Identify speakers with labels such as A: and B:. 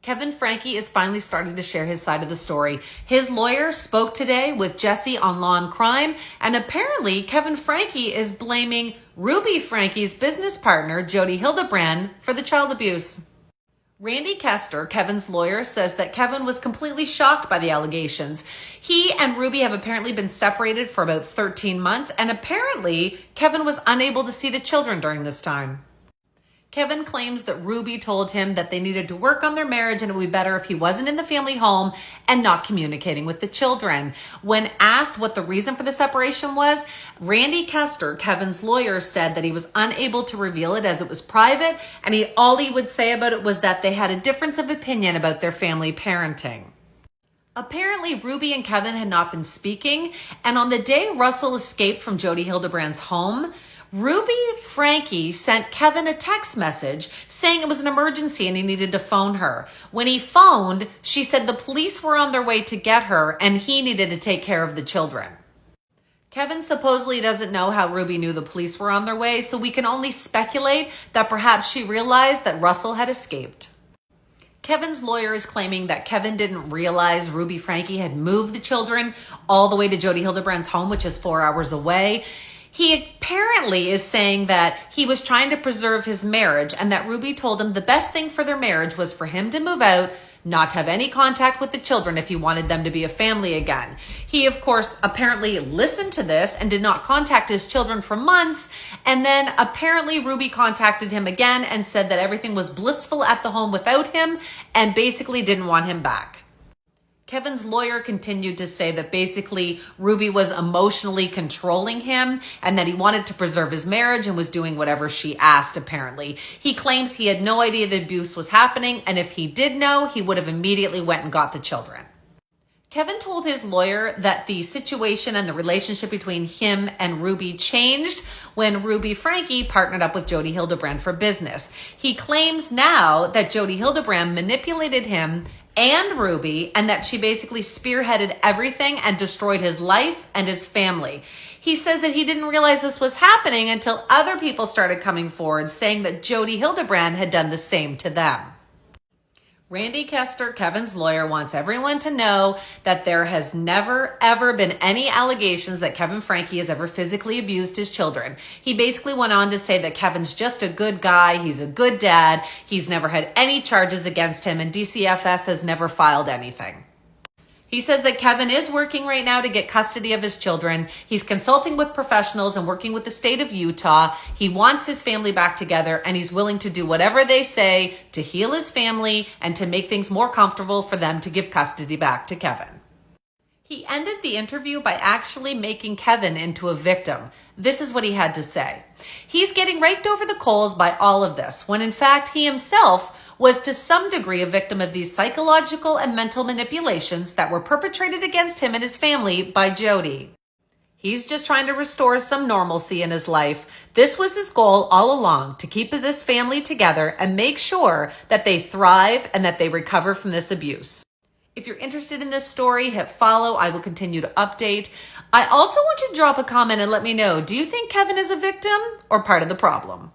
A: Kevin Franke is finally starting to share his side of the story. His lawyer spoke today with Jesse on Law and Crime, and apparently Kevin Franke is blaming Ruby Franke's business partner, Jodi Hildebrandt, for the child abuse. Randy Kester, Kevin's lawyer, says that Kevin was completely shocked by the allegations. He and Ruby have apparently been separated for about 13 months, and apparently Kevin was unable to see the children during this time. Kevin claims that Ruby told him that they needed to work on their marriage and it would be better if he wasn't in the family home and not communicating with the children. When asked what the reason for the separation was, Randy Kester, Kevin's lawyer, said that he was unable to reveal it as it was private, and all he would say about it was that they had a difference of opinion about their family parenting. Apparently, Ruby and Kevin had not been speaking, and on the day Russell escaped from Jodi Hildebrandt's home, Ruby Franke sent Kevin a text message saying it was an emergency and he needed to phone her. When he phoned, she said the police were on their way to get her and he needed to take care of the children. Kevin supposedly doesn't know how Ruby knew the police were on their way, so we can only speculate that perhaps she realized that Russell had escaped. Kevin's lawyer is claiming that Kevin didn't realize Ruby Franke had moved the children all the way to Jodi Hildebrandt's home, which is 4 hours away. He apparently is saying that he was trying to preserve his marriage and that Ruby told him the best thing for their marriage was for him to move out, not to have any contact with the children if he wanted them to be a family again. He, of course, apparently listened to this and did not contact his children for months. And then apparently Ruby contacted him again and said that everything was blissful at the home without him and basically didn't want him back. Kevin's lawyer continued to say that basically Ruby was emotionally controlling him and that he wanted to preserve his marriage and was doing whatever she asked, apparently. He claims he had no idea the abuse was happening, and if he did know, he would have immediately went and got the children. Kevin told his lawyer that the situation and the relationship between him and Ruby changed when Ruby Franke partnered up with Jodi Hildebrandt for business. He claims now that Jodi Hildebrandt manipulated him and Ruby, and that she basically spearheaded everything and destroyed his life and his family. He says that he didn't realize this was happening until other people started coming forward saying that Jodi Hildebrandt had done the same to them. Randy Kester, Kevin's lawyer, wants everyone to know that there has never, ever been any allegations that Kevin Franke has ever physically abused his children. He basically went on to say that Kevin's just a good guy, he's a good dad, he's never had any charges against him, and DCFS has never filed anything. He says that Kevin is working right now to get custody of his children. He's consulting with professionals and working with the state of Utah. He wants his family back together, and he's willing to do whatever they say to heal his family and to make things more comfortable for them to give custody back to Kevin. He ended the interview by actually making Kevin into a victim. This is what he had to say. He's getting raked over the coals by all of this, when in fact he himself was to some degree a victim of these psychological and mental manipulations that were perpetrated against him and his family by Jodi. He's just trying to restore some normalcy in his life. This was his goal all along, to keep this family together and make sure that they thrive and that they recover from this abuse. If you're interested in this story, hit follow. I will continue to update. I also want you to drop a comment and let me know, do you think Kevin is a victim or part of the problem?